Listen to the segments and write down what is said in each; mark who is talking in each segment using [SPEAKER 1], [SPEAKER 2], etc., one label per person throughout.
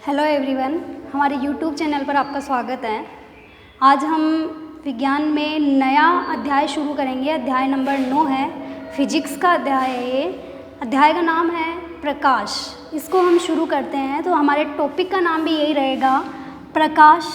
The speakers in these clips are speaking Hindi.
[SPEAKER 1] हेलो एवरीवन, हमारे यूट्यूब चैनल पर आपका स्वागत है। आज हम विज्ञान में नया अध्याय शुरू करेंगे। अध्याय नंबर 9 है, फिजिक्स का अध्याय है ये। अध्याय का नाम है प्रकाश। इसको हम शुरू करते हैं तो हमारे टॉपिक का नाम भी यही रहेगा, प्रकाश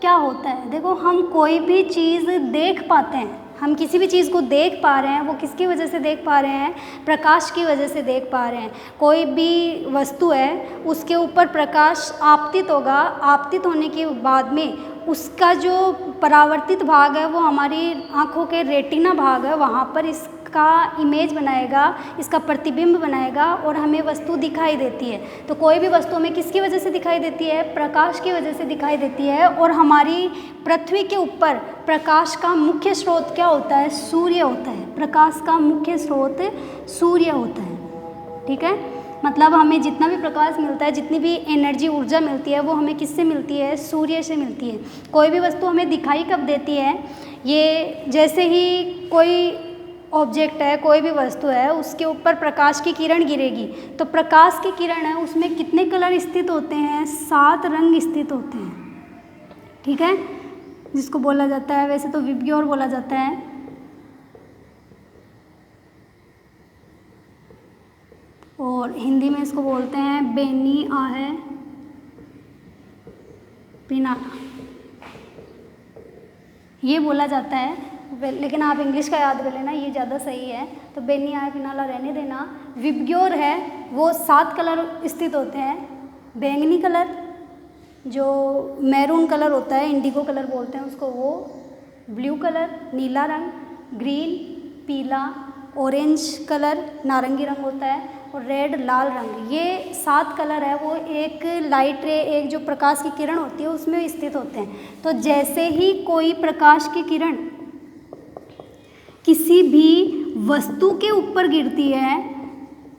[SPEAKER 1] क्या होता है। देखो, हम कोई भी चीज़ देख पाते हैं, हम किसी भी चीज़ को देख पा रहे हैं, वो किसकी वजह से देख पा रहे हैं? प्रकाश की वजह से देख पा रहे हैं। कोई भी वस्तु है, उसके ऊपर प्रकाश आपतित होगा, आपतित होने के बाद में उसका जो परावर्तित भाग है वो हमारी आँखों के रेटिना भाग है, वहाँ पर इसका इमेज बनाएगा, इसका प्रतिबिंब बनाएगा और हमें वस्तु दिखाई देती है। तो कोई भी वस्तु हमें किसकी वजह से दिखाई देती है? प्रकाश की वजह से दिखाई देती है। और हमारी पृथ्वी के ऊपर प्रकाश का मुख्य स्रोत क्या होता है? सूर्य होता है। प्रकाश का मुख्य स्रोत सूर्य होता है। ठीक है, मतलब हमें जितना भी प्रकाश मिलता है, जितनी भी एनर्जी, ऊर्जा मिलती है, वो हमें किससे मिलती है? सूर्य से मिलती है। कोई भी वस्तु हमें दिखाई कब देती है? ये जैसे ही कोई ऑब्जेक्ट है, कोई भी वस्तु है, उसके ऊपर प्रकाश की किरण गिरेगी, तो प्रकाश की किरण है, उसमें कितने कलर स्थित होते हैं? 7 रंग स्थित होते हैं। ठीक है, जिसको बोला जाता है, वैसे तो विबग्योर बोला जाता है, और हिंदी में इसको बोलते हैं बेनी आहे पिनाला, ये बोला जाता है। लेकिन आप इंग्लिश का याद कर लेना, ये ज़्यादा सही है। तो बेनी आहे पिनाला रहने देना। विबग्योर है, वो 7 कलर स्थित होते हैं। बैंगनी कलर, जो मैरून कलर होता है, इंडिगो कलर बोलते हैं उसको, वो ब्लू कलर, नीला रंग, ग्रीन, पीला, ऑरेंज कलर, नारंगी रंग होता है, और रेड, लाल रंग। ये 7 कलर है, वो एक लाइट रे, एक जो प्रकाश की किरण होती है उसमें स्थित होते हैं। तो जैसे ही कोई प्रकाश की किरण किसी भी वस्तु के ऊपर गिरती है,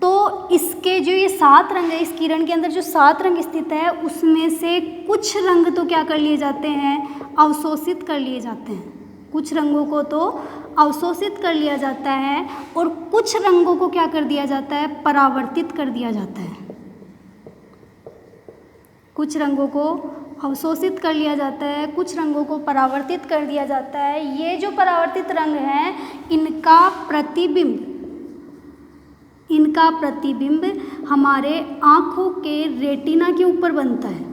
[SPEAKER 1] तो इसके जो ये 7 रंग है, इस किरण के अंदर जो 7 रंग स्थित है, उसमें से कुछ रंग तो क्या कर लिए जाते हैं? अवशोषित कर लिए जाते हैं। कुछ रंगों को तो अवशोषित कर लिया जाता है, और कुछ रंगों को क्या कर दिया जाता है? परावर्तित कर दिया जाता है। कुछ रंगों को अवशोषित कर लिया जाता है, कुछ रंगों को परावर्तित कर दिया जाता है। ये जो परावर्तित रंग हैं, इनका प्रतिबिंब हमारे आँखों के रेटिना के ऊपर बनता है।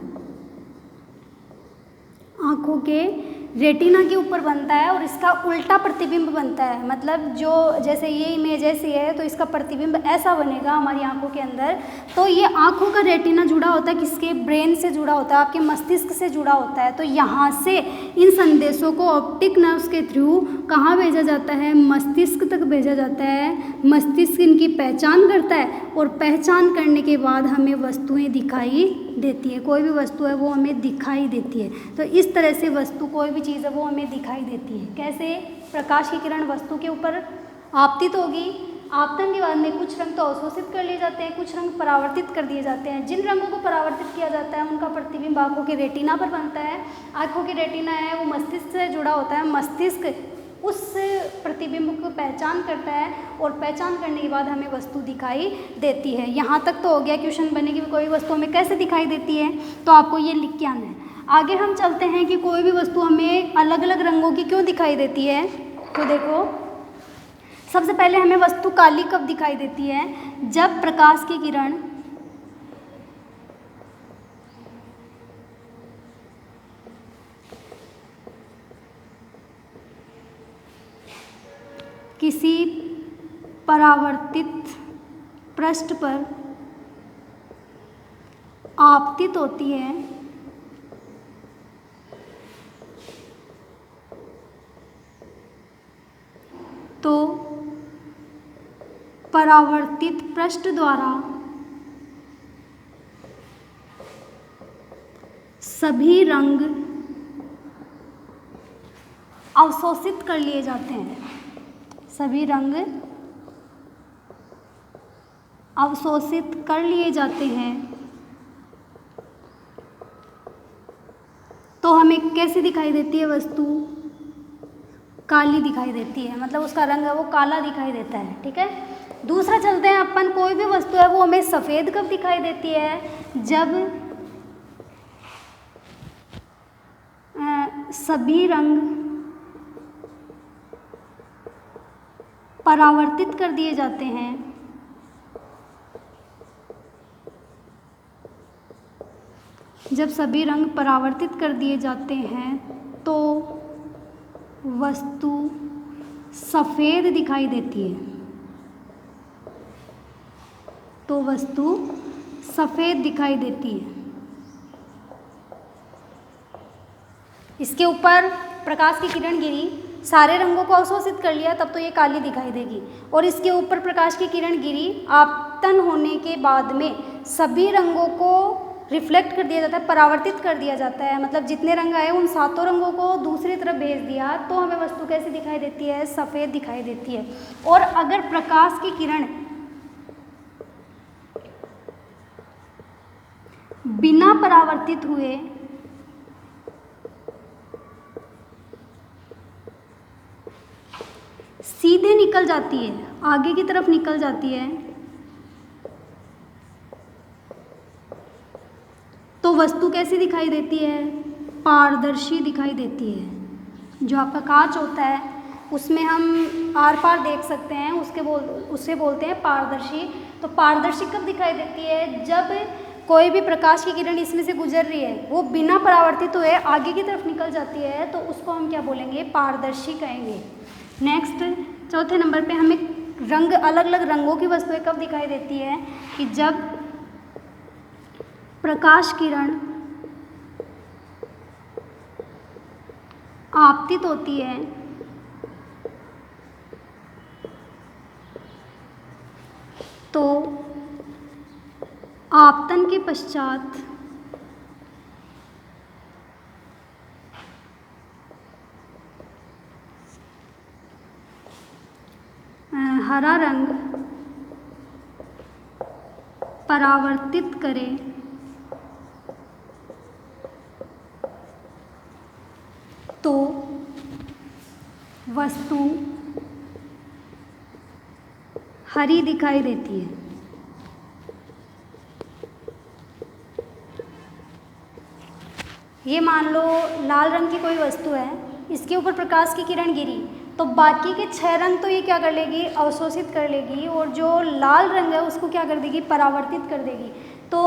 [SPEAKER 1] आँखों के रेटिना के ऊपर बनता है, और इसका उल्टा प्रतिबिंब बनता है। मतलब जो जैसे ये इमेज ऐसी है, तो इसका प्रतिबिंब ऐसा बनेगा हमारी आँखों के अंदर। तो ये आँखों का रेटिना जुड़ा होता है किसके? ब्रेन से जुड़ा होता है, आपके मस्तिष्क से जुड़ा होता है। तो यहाँ से इन संदेशों को ऑप्टिक नर्व्स के थ्रू कहाँ भेजा जाता है? मस्तिष्क तक भेजा जाता है। मस्तिष्क इनकी पहचान करता है, और पहचान करने के बाद हमें वस्तुएँ दिखाई देती है। कोई भी वस्तु है वो हमें दिखाई देती है। तो इस तरह से वस्तु, कोई भी चीज़ है, वो हमें दिखाई देती है। कैसे? प्रकाश की किरण वस्तु के ऊपर आपतित होगी, आपतन के बाद में कुछ रंग तो अवशोषित कर लिए जाते हैं, कुछ रंग परावर्तित कर दिए जाते हैं। जिन रंगों को परावर्तित किया जाता है, उनका प्रतिबिंब आँखों के रेटिना पर बनता है। आँखों की रेटिना है, वो मस्तिष्क से जुड़ा होता है। मस्तिष्क उस प्रतिबिंब को पहचान करता है, और पहचान करने के बाद हमें वस्तु दिखाई देती है। यहाँ तक तो हो गया। क्वेश्चन बने कि कोई वस्तु हमें कैसे दिखाई देती है, तो आपको ये लिख के आना है। आगे हम चलते हैं कि कोई भी वस्तु हमें अलग अलग रंगों की क्यों दिखाई देती है। तो देखो, सबसे पहले हमें वस्तु काली कब दिखाई देती है? जब प्रकाश की किरण किसी परावर्तित पृष्ठ पर आपतित होती है, तो परावर्तित पृष्ठ द्वारा सभी रंग अवशोषित कर लिए जाते हैं। सभी रंग अवशोषित कर लिए जाते हैं। तो हमें कैसी दिखाई देती है वस्तु? काली दिखाई देती है, मतलब उसका रंग है वो काला दिखाई देता है। ठीक है, दूसरा चलते हैं अपन, कोई भी वस्तु है वो हमें सफ़ेद कब दिखाई देती है? जब सभी रंग परावर्तित कर दिए जाते हैं जब सभी रंग परावर्तित कर दिए जाते हैं तो वस्तु सफ़ेद दिखाई देती है। तो वस्तु सफ़ेद दिखाई देती है। इसके ऊपर प्रकाश की किरण गिरी, सारे रंगों को अवशोषित कर लिया, तब तो ये काली दिखाई देगी। और इसके ऊपर प्रकाश की किरण गिरी, आपतन होने के बाद में सभी रंगों को रिफ्लेक्ट कर दिया जाता है, परावर्तित कर दिया जाता है। मतलब जितने रंग आए उन सातों रंगों को दूसरी तरफ भेज दिया, तो हमें वस्तु कैसी दिखाई देती है? सफ़ेद दिखाई देती है। और अगर प्रकाश की किरण बिना परावर्तित हुए सीधे निकल जाती है, आगे की तरफ निकल जाती है, तो वस्तु कैसी दिखाई देती है? पारदर्शी दिखाई देती है। जो आपका कांच होता है उसमें हम आर पार देख सकते हैं, उससे बोलते हैं पारदर्शी। तो पारदर्शी कब दिखाई देती है? जब कोई भी प्रकाश की किरण इसमें से गुजर रही है, वो बिना परावर्तित हुए आगे की तरफ निकल जाती है, तो उसको हम क्या बोलेंगे? पारदर्शी कहेंगे। नेक्स्ट, चौथे नंबर पे हमें रंग, अलग अलग रंगों की वस्तुएं कब दिखाई देती है? कि जब प्रकाश किरण आपतित होती है तो आपतन के पश्चात हरा रंग परावर्तित करे तो वस्तु हरी दिखाई देती है। ये मान लो लाल रंग की कोई वस्तु है, इसके ऊपर प्रकाश की किरण गिरी, तो बाकी के 6 रंग तो ये क्या कर लेगी? अवशोषित कर लेगी, और जो लाल रंग है उसको क्या कर देगी? परावर्तित कर देगी। तो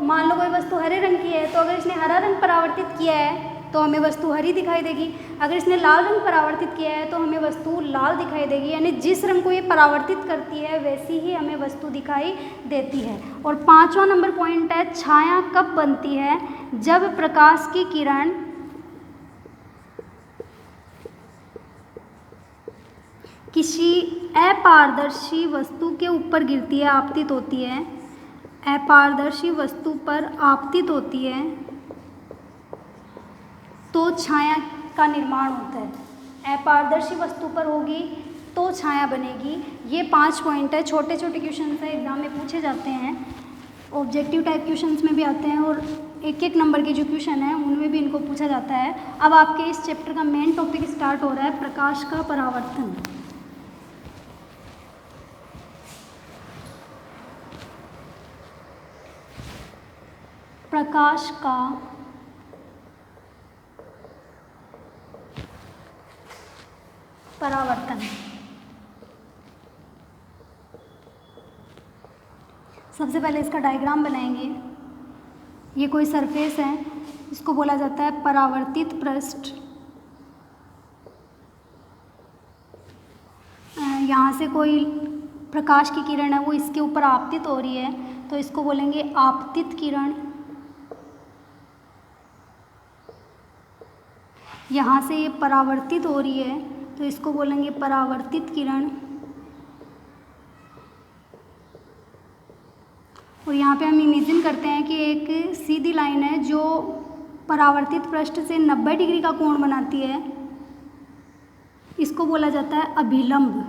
[SPEAKER 1] मान लो कोई वस्तु हरे रंग की है, तो अगर इसने हरा रंग परावर्तित किया है तो हमें वस्तु हरी दिखाई देगी। अगर इसने लाल रंग परावर्तित किया है तो हमें वस्तु लाल दिखाई देगी। यानी जिस रंग को ये परावर्तित करती है वैसी ही हमें वस्तु दिखाई देती है। और 5वां नंबर पॉइंट है, छाया कब बनती है? जब प्रकाश की किरण किसी अपारदर्शी वस्तु के ऊपर गिरती है, आपतित होती है, अपारदर्शी वस्तु पर आपतित होती है, तो छाया का निर्माण होता है। अपारदर्शी वस्तु पर होगी तो छाया बनेगी। ये 5 पॉइंट है। छोटे छोटे क्वेश्चन है, एग्जाम में पूछे जाते हैं, ऑब्जेक्टिव टाइप क्वेश्चंस में भी आते हैं, और एक एक नंबर के जो क्वेश्चन है उनमें भी इनको पूछा जाता है। अब आपके इस चैप्टर का मेन टॉपिक स्टार्ट हो रहा है, प्रकाश का परावर्तन। प्रकाश का परावर्तन। सबसे पहले इसका डायग्राम बनाएंगे। ये कोई सरफेस है, इसको बोला जाता है परावर्तित पृष्ठ। यहाँ से कोई प्रकाश की किरण है वो इसके ऊपर आपतित हो रही है, तो इसको बोलेंगे आपतित किरण। यहाँ से ये परावर्तित हो रही है तो इसको बोलेंगे परावर्तित किरण। और यहाँ पे हम इमेजिन करते हैं कि एक सीधी लाइन है जो परावर्तित पृष्ठ से 90 डिग्री का कोण बनाती है, इसको बोला जाता है अभिलंब।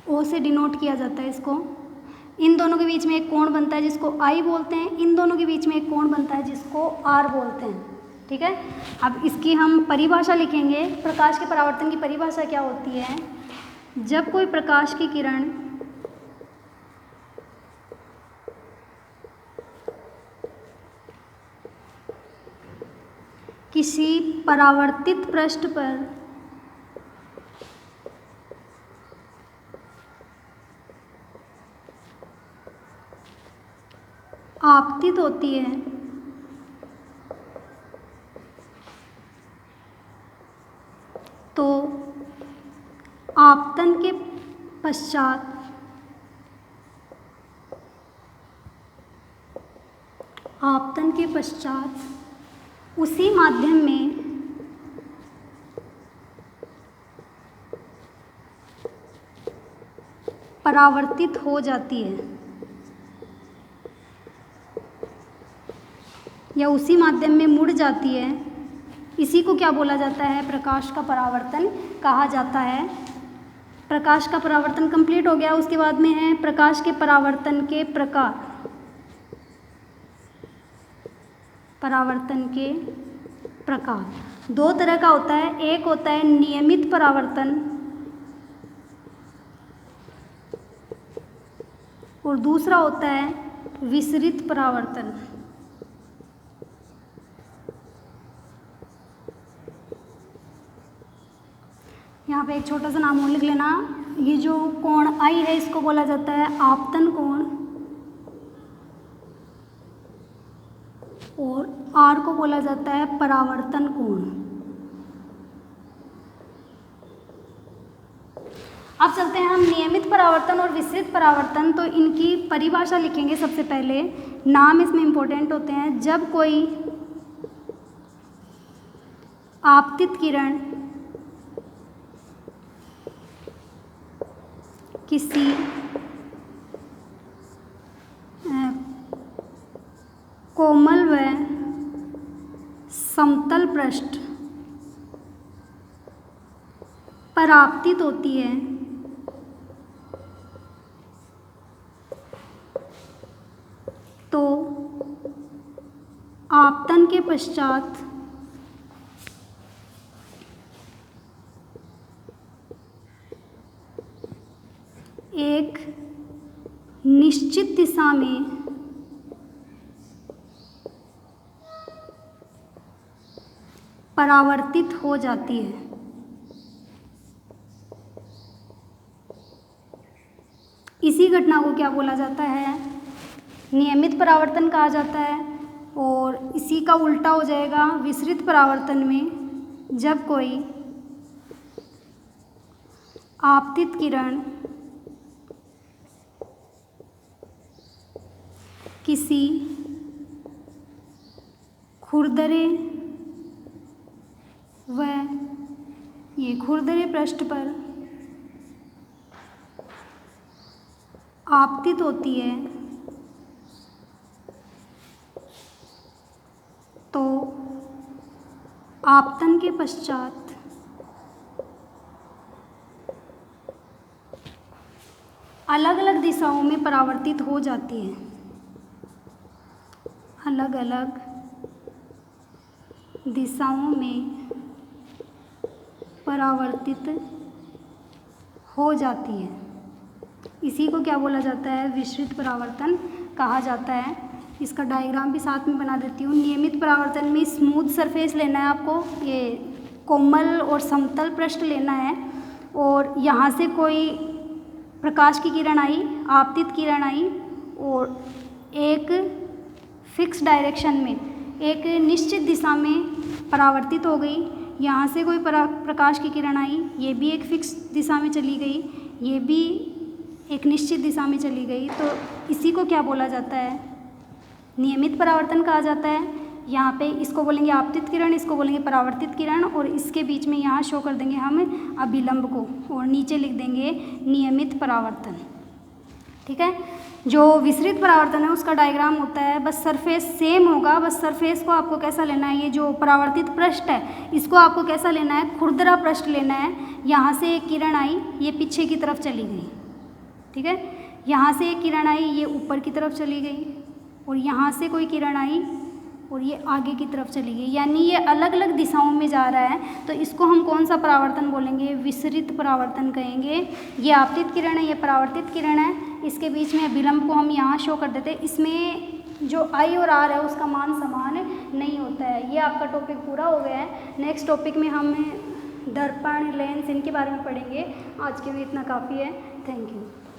[SPEAKER 1] ओ से डिनोट किया जाता है इसको। इन दोनों के बीच में एक कोण बनता है जिसको आई बोलते हैं, इन दोनों के बीच में एक कोण बनता है जिसको आर बोलते हैं। ठीक है, अब इसकी हम परिभाषा लिखेंगे। प्रकाश के परावर्तन की परिभाषा क्या होती है? जब कोई प्रकाश की किरण किसी परावर्तित पृष्ठ पर आपतित होती है तो आपतन के पश्चात उसी माध्यम में परावर्तित हो जाती है या उसी माध्यम में मुड़ जाती है। इसी को क्या बोला जाता है? प्रकाश का परावर्तन कहा जाता है। प्रकाश का परावर्तन कंप्लीट हो गया, उसके बाद में है प्रकाश के परावर्तन के प्रकार। परावर्तन के प्रकार दो तरह का होता है, एक होता है नियमित परावर्तन और दूसरा होता है विसरित परावर्तन। यहाँ पे एक छोटा सा नाम और लिख लेना। ये जो कोण आई है इसको बोला जाता है आपतन कोण और आर को बोला जाता है परावर्तन कोण। अब चलते हैं हम नियमित परावर्तन और विसरित परावर्तन। तो इनकी परिभाषा लिखेंगे सबसे पहले, नाम इसमें इम्पोर्टेंट होते हैं। जब कोई आपतित किरण किसी कोमल व समतल पृष्ठ पर आपतित होती है तो आपतन के पश्चात एक निश्चित दिशा में परावर्तित हो जाती है। इसी घटना को क्या बोला जाता है? नियमित परावर्तन कहा जाता है। और इसी का उल्टा हो जाएगा विसरित परावर्तन में, जब कोई आपतित किरण किसी खुरदरे व ये खुरदरे पृष्ठ पर आपतित होती है तो आपतन के पश्चात अलग अलग दिशाओं में परावर्तित हो जाती है। अलग अलग दिशाओं में परावर्तित हो जाती है। इसी को क्या बोला जाता है? विसरित परावर्तन कहा जाता है। इसका डायग्राम भी साथ में बना देती हूँ। नियमित परावर्तन में स्मूथ सरफेस लेना है आपको, ये कोमल और समतल पृष्ठ लेना है और यहाँ से कोई प्रकाश की किरण आई, आपतित किरण आई और एक फिक्स डायरेक्शन में, एक निश्चित दिशा में परावर्तित हो गई। यहाँ से कोई प्रकाश की किरण आई, ये भी एक फिक्स दिशा में चली गई, ये भी एक निश्चित दिशा में चली गई। तो इसी को क्या बोला जाता है? नियमित परावर्तन कहा जाता है। यहाँ पे इसको बोलेंगे आपतित किरण, इसको बोलेंगे परावर्तित किरण और इसके बीच में यहाँ शो कर देंगे हम अभिलंब को और नीचे लिख देंगे नियमित परावर्तन। ठीक है। जो विसरित परावर्तन है उसका डायग्राम होता है, बस सरफेस सेम होगा, बस सरफेस को आपको कैसा लेना है? ये जो परावर्तित पृष्ठ है इसको आपको कैसा लेना है? खुरदरा पृष्ठ लेना है। यहाँ से एक किरण आई, ये पीछे की तरफ चली गई। ठीक है। यहाँ से एक किरण आई, ये ऊपर की तरफ चली गई और यहाँ से कोई किरण आई और ये आगे की तरफ चली गई, यानी ये अलग अलग दिशाओं में जा रहा है। तो इसको हम कौन सा परावर्तन बोलेंगे? विसरित परावर्तन कहेंगे। ये आपतित किरण है, ये परावर्तित किरण है, इसके बीच में विलंब को हम यहाँ शो कर देते हैं। इसमें जो आई और आर है उसका मान समान नहीं होता है। ये आपका टॉपिक पूरा हो गया है। नेक्स्ट टॉपिक में हम दर्पण, लेंस, इनके बारे में पढ़ेंगे। आज के लिए इतना काफ़ी है। Thank you.